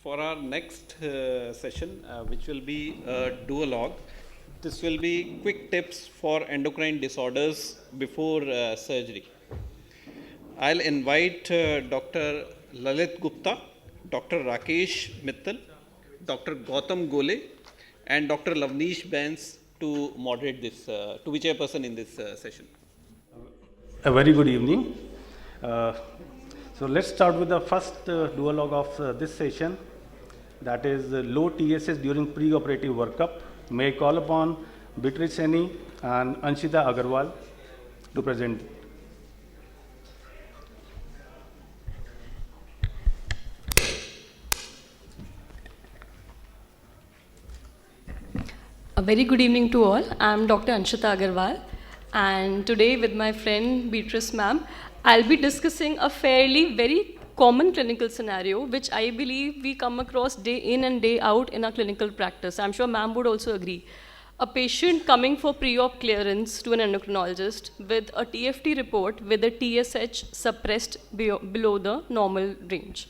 For our next session, which will be a duologue, this will be quick tips for endocrine disorders before surgery. I'll invite Dr. Lalit Gupta, Dr. Rakesh Mittal, Dr. Gautam Gole, and Dr. Lavneesh Benz to moderate this, to whichever person in this session. A very good evening. Uh, so let's start with the first duologue of this session, that is low TSS during pre-operative workup. May I call upon Beatrice and Anshita Agarwal to present. A very good evening to all. I'm Dr. Anshita Agarwal, and today with my friend Beatrice ma'am, I'll be discussing a very common clinical scenario which I believe we come across day in and day out in our clinical practice. I'm sure ma'am would also agree. A patient coming for pre-op clearance to an endocrinologist with a TFT report with a TSH suppressed below the normal range.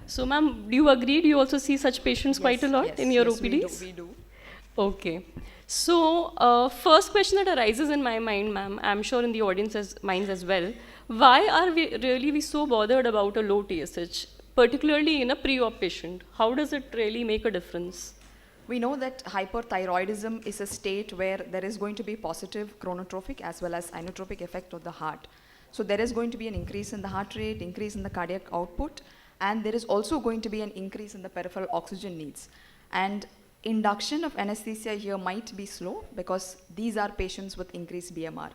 So ma'am, do you agree? Do you also see such patients quite a lot in your OPDs? We do. Okay. So, first question that arises in my mind, ma'am, I'm sure in the audience's minds as well, why are we so bothered about a low TSH, particularly in a pre-op patient? How does it really make a difference? We know that hyperthyroidism is a state where there is going to be positive chronotropic as well as inotropic effect of the heart. So there is going to be an increase in the heart rate, increase in the cardiac output, and there is also going to be an increase in the peripheral oxygen needs. And induction of anesthesia here might be slow because these are patients with increased BMR.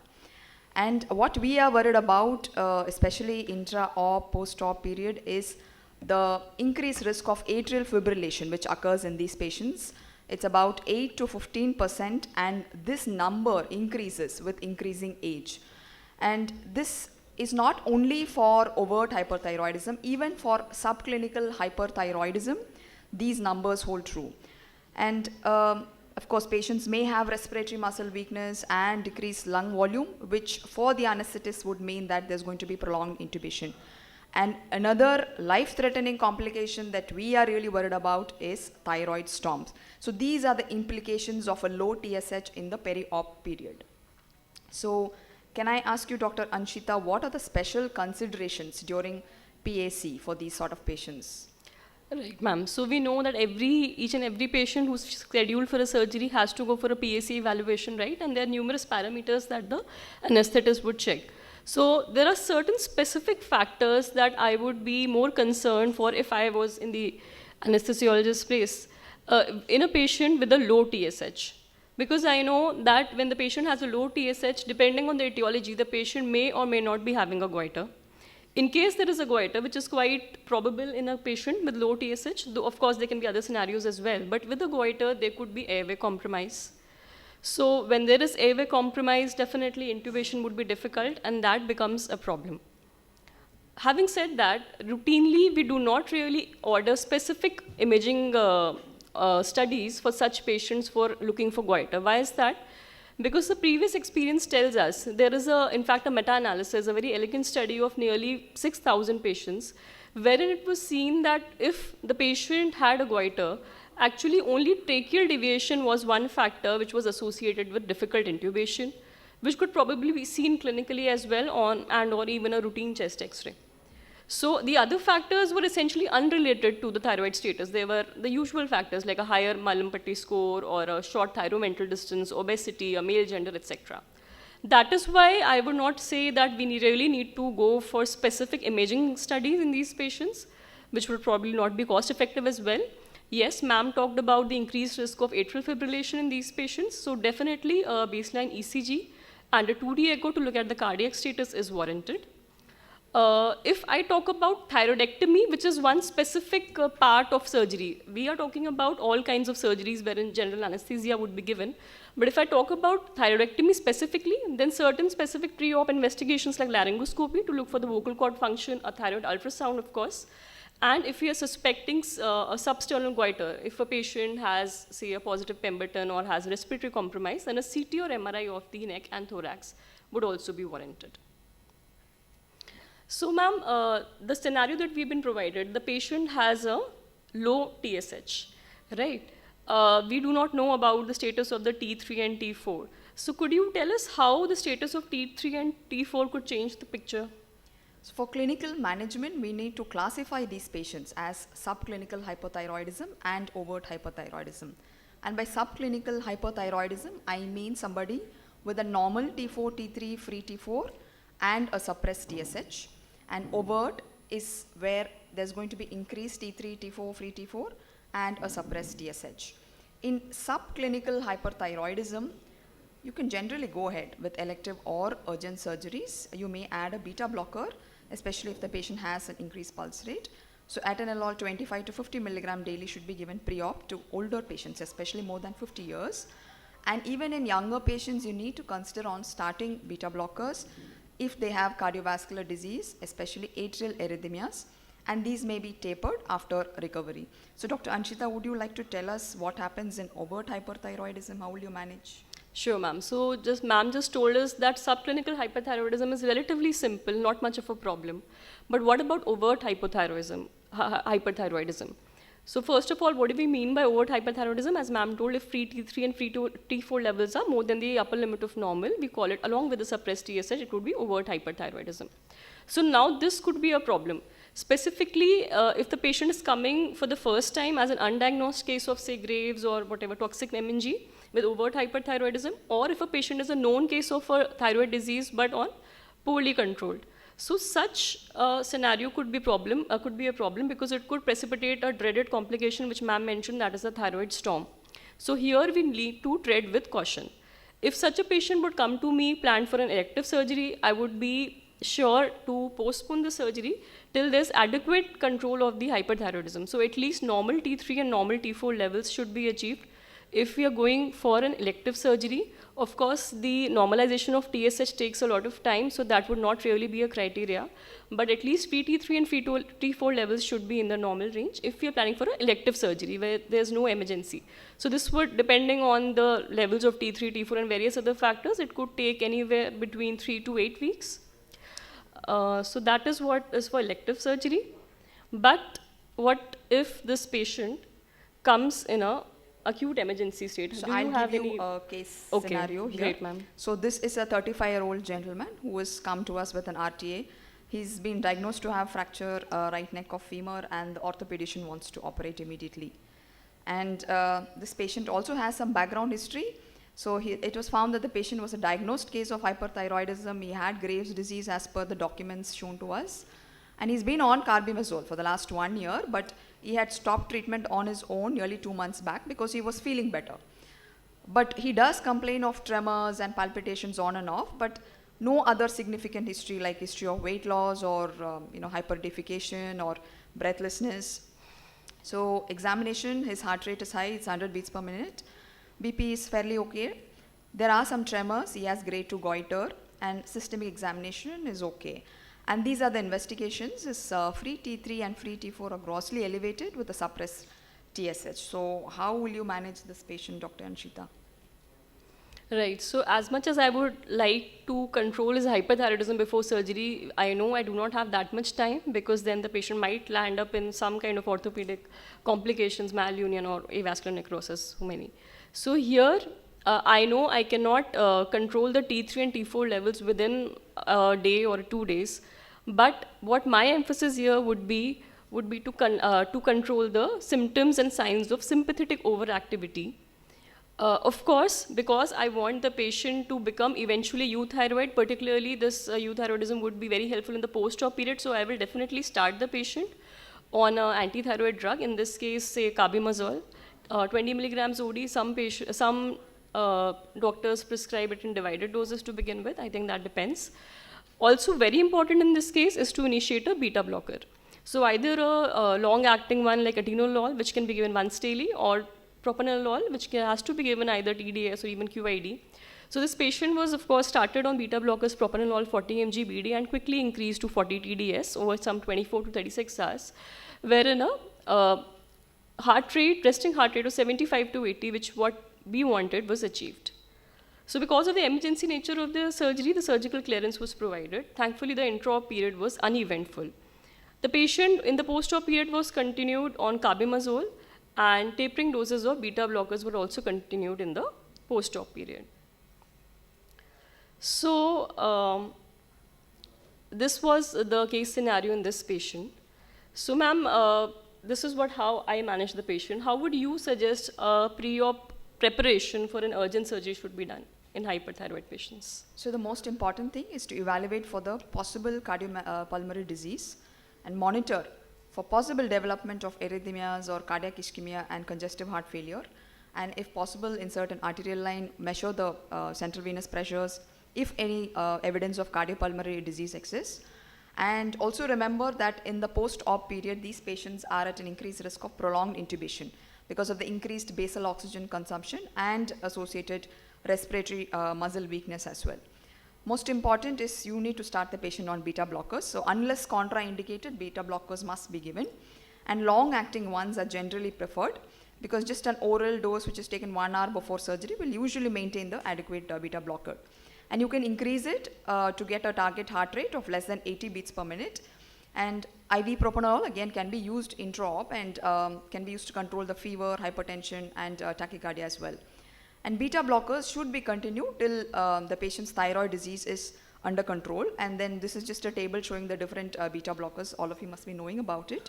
And what we are worried about, especially intra-op, post-op period, is the increased risk of atrial fibrillation which occurs in these patients. It's about 8 to 15%, and this number increases with increasing age. And this is not only for overt hyperthyroidism, even for subclinical hyperthyroidism, these numbers hold true. And of course, patients may have respiratory muscle weakness and decreased lung volume, which for the anesthetist would mean that there's going to be prolonged intubation. And another life-threatening complication that we are really worried about is thyroid storms. So these are the implications of a low TSH in the peri-op period. So can I ask you, Dr. Anshita, what are the special considerations during PAC for these sort of patients? Right, ma'am. So we know that each and every patient who's scheduled for a surgery has to go for a PAC evaluation, right? And there are numerous parameters that the anesthetist would check. So there are certain specific factors that I would be more concerned for if I was in the anesthesiologist's place in a patient with a low TSH. Because I know that when the patient has a low TSH, depending on the etiology, the patient may or may not be having a goiter. In case there is a goiter, which is quite probable in a patient with low TSH, though of course there can be other scenarios as well, but with a goiter, there could be airway compromise. So when there is airway compromise, definitely intubation would be difficult, and that becomes a problem. Having said that, routinely we do not really order specific imaging studies for such patients for looking for goiter. Why is that? Because the previous experience tells us, there is in fact a meta-analysis, a very elegant study of nearly 6,000 patients, wherein it was seen that if the patient had a goiter, actually only tracheal deviation was one factor which was associated with difficult intubation, which could probably be seen clinically as well or even a routine chest X-ray. So the other factors were essentially unrelated to the thyroid status. They were the usual factors like a higher Mallampati score or a short thyromental distance, obesity, a male gender, etc. That is why I would not say that we really need to go for specific imaging studies in these patients, which would probably not be cost effective as well. Yes, ma'am talked about the increased risk of atrial fibrillation in these patients, so definitely a baseline ECG and a 2D echo to look at the cardiac status is warranted. If I talk about thyroidectomy, which is one specific part of surgery, we are talking about all kinds of surgeries wherein general anesthesia would be given. But if I talk about thyroidectomy specifically, then certain specific pre-op investigations like laryngoscopy to look for the vocal cord function, a thyroid ultrasound, of course. And if we are suspecting a substernal goiter, if a patient has, say, a positive Pemberton or has respiratory compromise, then a CT or MRI of the neck and thorax would also be warranted. So, ma'am, the scenario that we've been provided, the patient has a low TSH, right? We do not know about the status of the T3 and T4. So could you tell us how the status of T3 and T4 could change the picture? So for clinical management, we need to classify these patients as subclinical hypothyroidism and overt hypothyroidism. And by subclinical hypothyroidism, I mean somebody with a normal T4, T3, free T4 and a suppressed TSH. And overt is where there's going to be increased T3, T4, free T4 and a suppressed TSH. In subclinical hyperthyroidism, you can generally go ahead with elective or urgent surgeries. You may add a beta blocker, especially if the patient has an increased pulse rate. So atenolol 25 to 50 milligram daily should be given pre-op to older patients, especially more than 50 years. And even in younger patients, you need to consider on starting beta blockers if they have cardiovascular disease, especially atrial arrhythmias, and these may be tapered after recovery. So Dr. Anshita, would you like to tell us what happens in overt hyperthyroidism? How will you manage? Sure, ma'am. So ma'am just told us that subclinical hyperthyroidism is relatively simple, not much of a problem. But what about overt hypothyroidism? Hyperthyroidism. So first of all, what do we mean by overt hyperthyroidism? As ma'am told, if free T3 and free T4 levels are more than the upper limit of normal, we call it, along with the suppressed TSH, it would be overt hyperthyroidism. So now this could be a problem. Specifically, if the patient is coming for the first time as an undiagnosed case of, say, Graves or whatever, toxic MNG with overt hyperthyroidism, or if a patient is a known case of a thyroid disease but on poorly controlled. So such scenario could be a problem because it could precipitate a dreaded complication which ma'am mentioned, that is a thyroid storm. So here we need to tread with caution. If such a patient would come to me planned for an elective surgery, I would be sure to postpone the surgery till there's adequate control of the hyperthyroidism. So at least normal T3 and normal T4 levels should be achieved. If we are going for an elective surgery, of course, the normalization of TSH takes a lot of time, so that would not really be a criteria. But at least free T3 and free T4 levels should be in the normal range if we are planning for an elective surgery where there's no emergency. So this would, depending on the levels of T3, T4 and various other factors, it could take anywhere between 3 to 8 weeks. So that is what is for elective surgery. But what if this patient comes in a acute emergency state? So I'll give you a case scenario here. Great, ma'am. So this is a 35-year-old gentleman who has come to us with an RTA. He's been diagnosed to have fracture right neck of femur, and the orthopedician wants to operate immediately. And this patient also has some background history. So it was found that the patient was a diagnosed case of hyperthyroidism. He had Graves' disease as per the documents shown to us. And he's been on carbimazole for the last 1 year, but he had stopped treatment on his own nearly 2 months back because he was feeling better. But he does complain of tremors and palpitations on and off, but no other significant history like history of weight loss or hyperdefecation or breathlessness. So examination, his heart rate is high, it's 100 beats per minute. BP is fairly okay. There are some tremors, he has grade 2 goiter, and systemic examination is okay. And these are the investigations. His free T3 and free T4 are grossly elevated with a suppressed TSH. So how will you manage this patient, Dr. Anshita? Right. So as much as I would like to control his hyperthyroidism before surgery, I know I do not have that much time, because then the patient might land up in some kind of orthopedic complications, malunion or avascular necrosis, so many. So here, I know I cannot control the T3 and T4 levels within a day or 2 days. But what my emphasis here would be to control the symptoms and signs of sympathetic overactivity. Of course, because I want the patient to become eventually euthyroid, particularly this euthyroidism would be very helpful in the post-op period, so I will definitely start the patient on an anti-thyroid drug, in this case, say, carbimazole, 20 milligrams OD. Some doctors prescribe it in divided doses to begin with. I think that depends. Also very important in this case is to initiate a beta blocker. So either a long-acting one like atenolol, which can be given once daily, or propranolol, which has to be given either TDS or even QID. So this patient was, of course, started on beta blockers, propranolol 40 mg BD, and quickly increased to 40 TDS over some 24 to 36 hours, wherein a resting heart rate of 75 to 80, which what we wanted was achieved. So because of the emergency nature of the surgery, the surgical clearance was provided. Thankfully, the intra-op period was uneventful. The patient in the post-op period was continued on carbimazole, and tapering doses of beta blockers were also continued in the post-op period. So this was the case scenario in this patient. So ma'am, this is how I manage the patient. How would you suggest a pre-op preparation for an urgent surgery should be done in hyperthyroid patients? So the most important thing is to evaluate for the possible cardiopulmonary disease and monitor for possible development of arrhythmias or cardiac ischemia and congestive heart failure. And if possible, insert an arterial line, measure the central venous pressures, if any evidence of cardiopulmonary disease exists. And also remember that in the post-op period, these patients are at an increased risk of prolonged intubation because of the increased basal oxygen consumption and associated respiratory muscle weakness as well. Most important is you need to start the patient on beta blockers. So unless contraindicated, beta blockers must be given. And long-acting ones are generally preferred because just an oral dose which is taken 1 hour before surgery will usually maintain the adequate beta blocker. And you can increase it to get a target heart rate of less than 80 beats per minute. And IV propranolol again can be used intra-op and can be used to control the fever, hypertension and tachycardia as well. And beta blockers should be continued till the patient's thyroid disease is under control. And then this is just a table showing the different beta blockers. All of you must be knowing about it.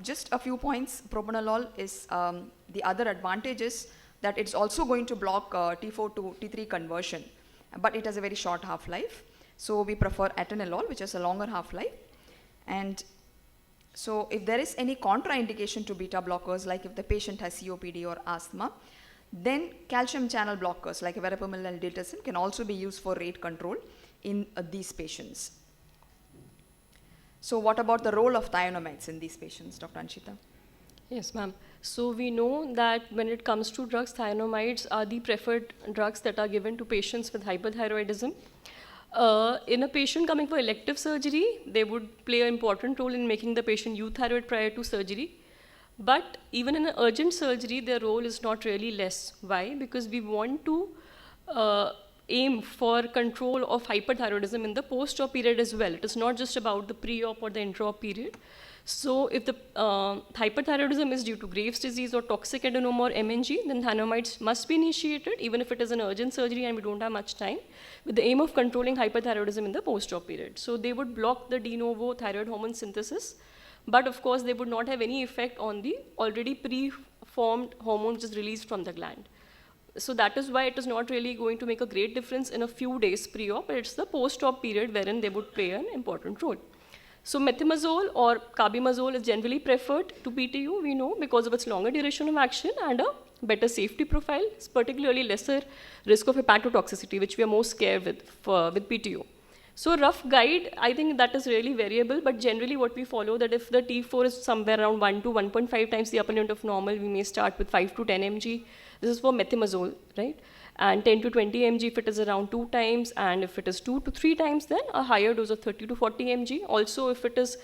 Just a few points. Propranolol is the other advantage is that it's also going to block T4 to T3 conversion, but it has a very short half-life. So we prefer atenolol, which has a longer half-life. And so if there is any contraindication to beta blockers, like if the patient has COPD or asthma, then calcium channel blockers like verapamil and diltiazem can also be used for rate control in these patients. So what about the role of thionomides in these patients, Dr. Anshita? Yes, ma'am. So we know that when it comes to drugs, thionomides are the preferred drugs that are given to patients with hyperthyroidism. In a patient coming for elective surgery, they would play an important role in making the patient euthyroid prior to surgery. But even in an urgent surgery, their role is not really less. Why? Because we want to aim for control of hyperthyroidism in the post-op period as well. It is not just about the pre-op or the intra-op period. So if the hyperthyroidism is due to Graves' disease or toxic adenoma or MNG, then thionomides must be initiated, even if it is an urgent surgery and we don't have much time, with the aim of controlling hyperthyroidism in the post-op period. So they would block the de novo thyroid hormone synthesis, but of course they would not have any effect on the already pre-formed hormone which is released from the gland. So that is why it is not really going to make a great difference in a few days pre-op, but it's the post-op period wherein they would play an important role. So methimazole or carbimazole is generally preferred to PTU, we know, because of its longer duration of action and a better safety profile, particularly lesser risk of hepatotoxicity, which we are most scared with PTU. So rough guide, I think that is really variable, but generally what we follow that if the T4 is somewhere around 1 to 1.5 times the upper limit of normal, we may start with 5 to 10 mg. This is for methimazole, right? And 10 to 20 mg if it is around 2 times, and if it is 2 to 3 times, then a higher dose of 30 to 40 mg. Also, if it is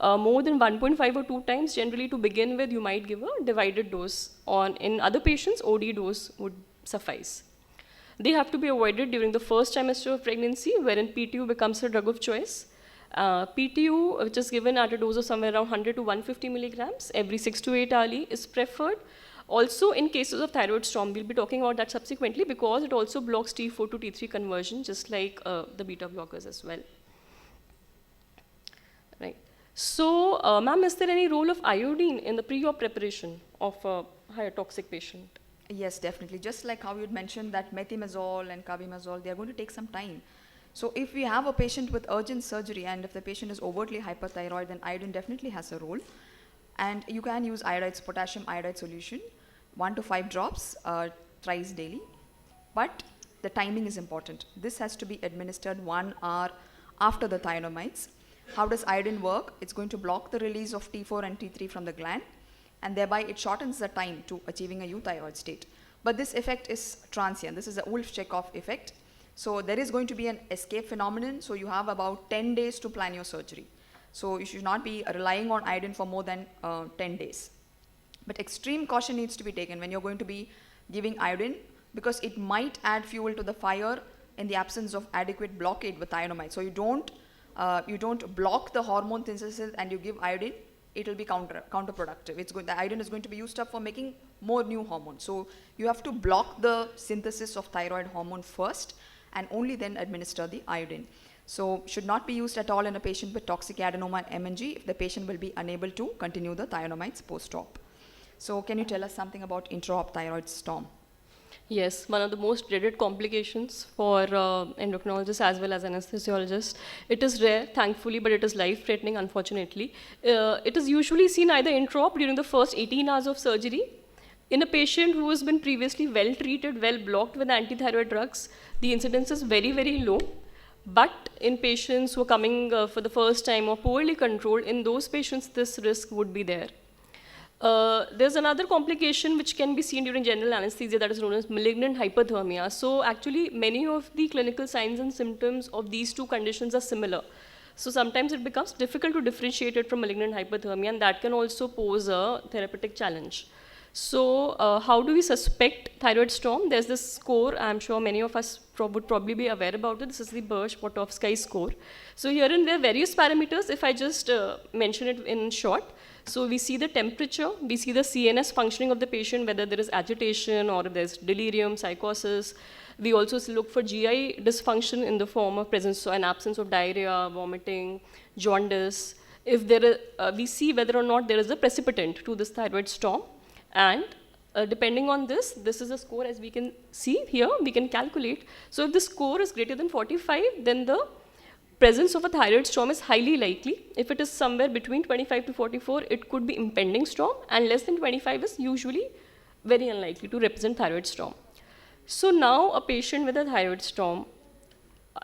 more than 1.5 or 2 times, generally to begin with, you might give a divided dose. In other patients, OD dose would suffice. They have to be avoided during the first trimester of pregnancy, wherein PTU becomes a drug of choice. PTU, which is given at a dose of somewhere around 100 to 150 milligrams every 6 to 8 hourly, is preferred. Also, in cases of thyroid storm, we'll be talking about that subsequently because it also blocks T4 to T3 conversion, just like the beta blockers as well. Right. So, ma'am, is there any role of iodine in the pre-op preparation of a higher toxic patient? Yes, definitely. Just like how you'd mentioned that methimazole and carbimazole, they are going to take some time. So if we have a patient with urgent surgery and if the patient is overtly hyperthyroid, then iodine definitely has a role. And you can use iodides, potassium iodide solution, 1 to 5 drops thrice daily. But the timing is important. This has to be administered 1 hour after the thionomides. How does iodine work? It's going to block the release of T4 and T3 from the gland, and thereby it shortens the time to achieving a euthyroid state. But this effect is transient. This is a Wolff-Chaikoff effect. So there is going to be an escape phenomenon. So you have about 10 days to plan your surgery. So you should not be relying on iodine for more than 10 days. But extreme caution needs to be taken when you're going to be giving iodine, because it might add fuel to the fire in the absence of adequate blockade with thionomide. So you don't you don't block the hormone synthesis and you give iodine, it will be counterproductive. The iodine is going to be used up for making more new hormones. So you have to block the synthesis of thyroid hormone first and only then administer the iodine. So should not be used at all in a patient with toxic adenoma and MNG if the patient will be unable to continue the thionomides post-op. So can you tell us something about intra-op thyroid storm? Yes, one of the most dreaded complications for endocrinologists as well as anesthesiologists. It is rare, thankfully, but it is life-threatening, unfortunately. It is usually seen either intra-op during the first 18 hours of surgery. In a patient who has been previously well treated, well blocked with antithyroid drugs, the incidence is very, very low. But in patients who are coming for the first time or poorly controlled, in those patients, this risk would be there. There's another complication which can be seen during general anesthesia that is known as malignant hyperthermia. So actually, many of the clinical signs and symptoms of these two conditions are similar. So sometimes it becomes difficult to differentiate it from malignant hyperthermia, and that can also pose a therapeutic challenge. So how do we suspect thyroid storm? There's this score, I'm sure many of us would probably be aware about it. This is the Birch-Potofsky score. So herein there are various parameters, if I just mention it in short. So we see the temperature, we see the CNS functioning of the patient, whether there is agitation or if there's delirium, psychosis. We also look for GI dysfunction in the form of presence or an absence of diarrhea, vomiting, jaundice. If there is, we see whether or not there is a precipitant to this thyroid storm. And depending on this, this is a score as we can see here, we can calculate. So if the score is greater than 45, then the presence of a thyroid storm is highly likely. If it is somewhere between 25 to 44, it could be impending storm, and less than 25 is usually very unlikely to represent thyroid storm. So now a patient with a thyroid storm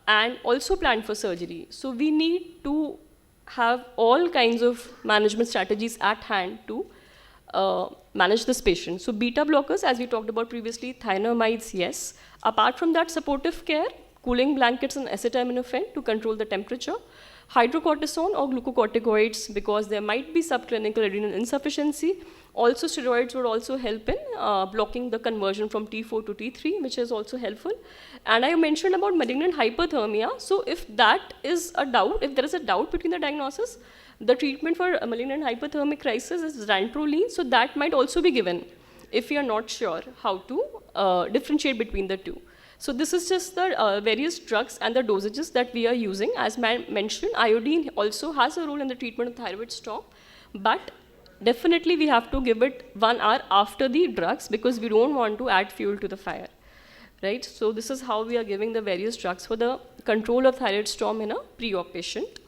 and also planned for surgery. So we need to have all kinds of management strategies at hand to manage this patient. So beta blockers, as we talked about previously, thionamides, yes. Apart from that, supportive care, cooling blankets and acetaminophen to control the temperature, hydrocortisone or glucocorticoids because there might be subclinical adrenal insufficiency. Also steroids would also help in blocking the conversion from T4 to T3, which is also helpful. And I mentioned about malignant hyperthermia. So if that is a doubt, if there is a doubt between the diagnosis, the treatment for a malignant hyperthermic crisis is ranitidine, so that might also be given if we are not sure how to differentiate between the two. So this is just the various drugs and the dosages that we are using. As mentioned, iodine also has a role in the treatment of thyroid storm, but definitely we have to give it 1 hour after the drugs because we don't want to add fuel to the fire, right? So this is how we are giving the various drugs for the control of thyroid storm in a pre-op patient.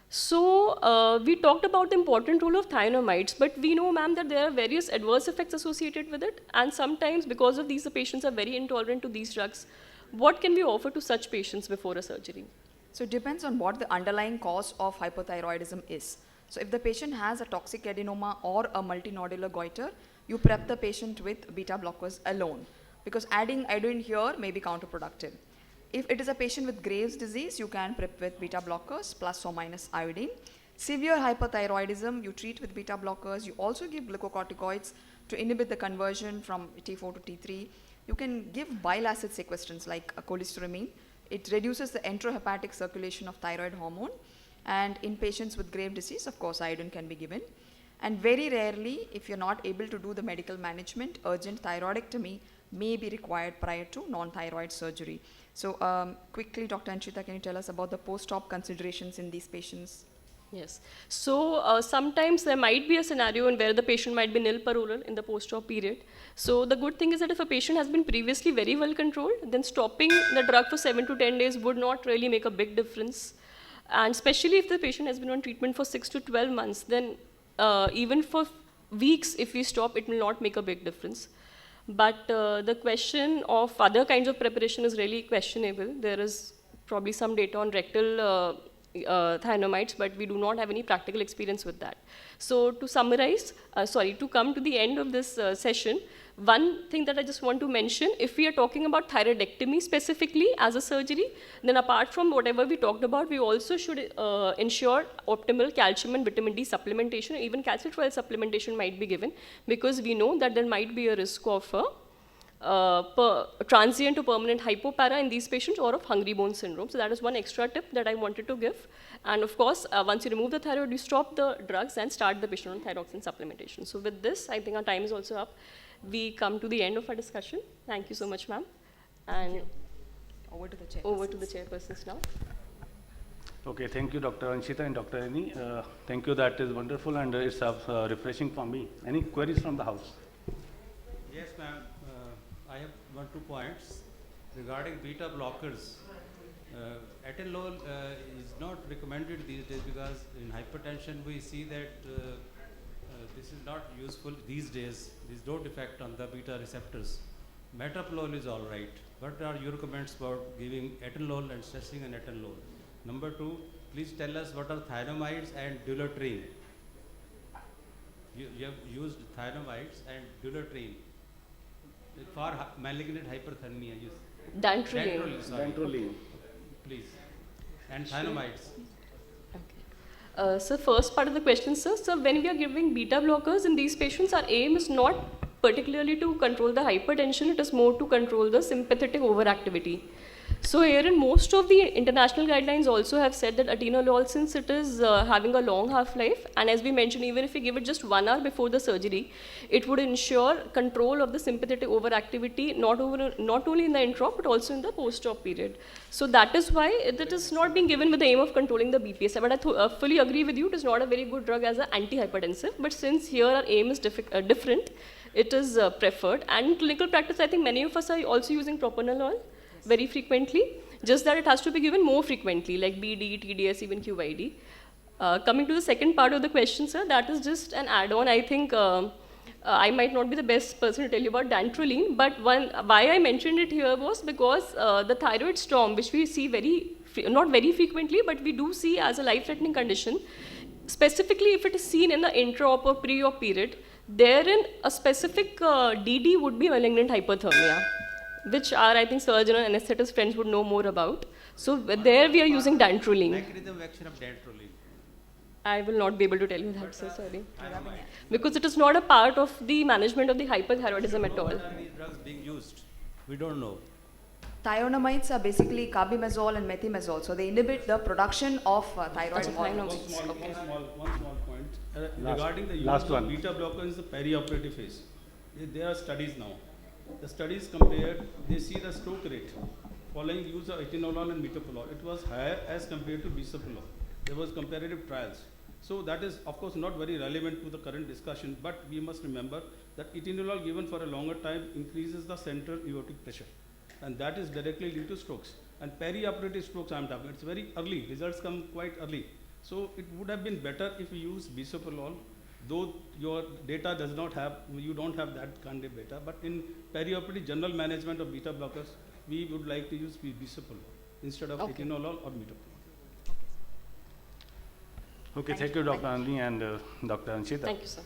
So we talked about the important role of thionamides, but we know, ma'am, that there are various adverse effects associated with it, and sometimes because of these, the patients are very intolerant to these drugs. What can we offer to such patients before a surgery? So it depends on what the underlying cause of hypothyroidism is. So if the patient has a toxic adenoma or a multinodular goiter, you prep the patient with beta blockers alone, because adding iodine here may be counterproductive. If it is a patient with Graves' disease, you can prep with beta blockers plus or minus iodine. Severe hypothyroidism, you treat with beta blockers. You also give glucocorticoids to inhibit the conversion from T4 to T3. You can give bile acid sequestrants like cholestyramine. It reduces the enterohepatic circulation of thyroid hormone. And in patients with Graves' disease, of course, iodine can be given. And very rarely, if you're not able to do the medical management, urgent thyroidectomy may be required prior to non-thyroid surgery. So quickly, Dr. Anshita, can you tell us about the post-op considerations in these patients? Yes. So sometimes there might be a scenario in where the patient might be nilparolal in the post-op period. So the good thing is that if a patient has been previously very well controlled, then stopping the drug for 7 to 10 days would not really make a big difference. And especially if the patient has been on treatment for 6 to 12 months, then even for weeks, if we stop, it will not make a big difference. But the question of other kinds of preparation is really questionable. There is probably some data on rectal thionamides, but we do not have any practical experience with that. So to summarize, to come to the end of this session, one thing that I just want to mention, if we are talking about thyroidectomy specifically as a surgery, then apart from whatever we talked about, we also should ensure optimal calcium and vitamin D supplementation. Even calcitriol supplementation might be given because we know that there might be a risk of transient to permanent hypopara in these patients or of hungry bone syndrome. So that is one extra tip that I wanted to give. And of course, once you remove the thyroid, you stop the drugs and start the patient on thyroxine supplementation. So with this, I think our time is also up. We come to the end of our discussion. Thank you so much, ma'am. And Over to the chair. over to the chairpersons now. Okay, thank you, Dr. Anshita and Dr. Annie. Thank you, that is wonderful and it's refreshing for me. Any queries from the house? Yes, ma'am. I have 1-2 points regarding beta blockers. Atenolol is not recommended these days because in hypertension we see that this is not useful these days. These don't affect on the beta receptors. Metoprolol is all right. What are your comments about giving atenolol and stressing an atenolol? Number 2, please tell us what are thianamides and dulatrine. You have used thianamides and dulatrine for malignant hyperthermia. Dantrolene. Sorry. Dantrolene. Please. And thianamides. So first part of the question, sir. So when we are giving beta blockers in these patients, our aim is not particularly to control the hypertension, it is more to control the sympathetic overactivity. So here in most of the international guidelines also have said that atenolol, since it is having a long half-life, and as we mentioned, even if we give it just 1 hour before the surgery, it would ensure control of the sympathetic overactivity, not only in the intra but also in the post-op period. So that is why it is not being given with the aim of controlling the BPS. But I fully agree with you, it is not a very good drug as an antihypertensive, but since here our aim is different, it is preferred. And in clinical practice, I think many of us are also using propranolol very frequently, just that it has to be given more frequently, like BD, TDS, even QID. Coming to the second part of the question, sir, that is just an add-on. I think I might not be the best person to tell you about dantrolene, but why I mentioned it here was because the thyroid storm, which we see not very frequently, but we do see as a life-threatening condition, specifically if it is seen in the intra-op or pre-op period, therein a specific DD would be malignant hyperthermia, which our, I think, surgeon and anesthetist friends would know more about. So there we are using dantrolene. Mechanism of action of dantrolene. I will not be able to tell you that, sir, sorry. Because it is not a part of the management of the hyperthyroidism at all. What are these drugs being used? We don't know. Thionamides are basically carbimazole and methimazole, so they inhibit the production of thyroid hormone. One One small point regarding the use last of one. beta blocker in the perioperative phase. There are studies now. The studies compared, they see the stroke rate following use of atenolol and metoprolol. It was higher as compared to bisoprolol. There was comparative trials. So that is of course not very relevant to the current discussion, but we must remember that atenolol given for a longer time increases the central aortic pressure, and that is directly linked to strokes. And perioperative strokes I am talking, it's very early, results come quite early. So it would have been better if we use bisoprolol, though your data does not have, you don't have that kind of data, but in perioperative general management of beta blockers, we would like to use bisoprolol instead of atenolol or metoprolol. Okay, thank you, Dr. Andy and Dr. Anshita. Thank you, sir.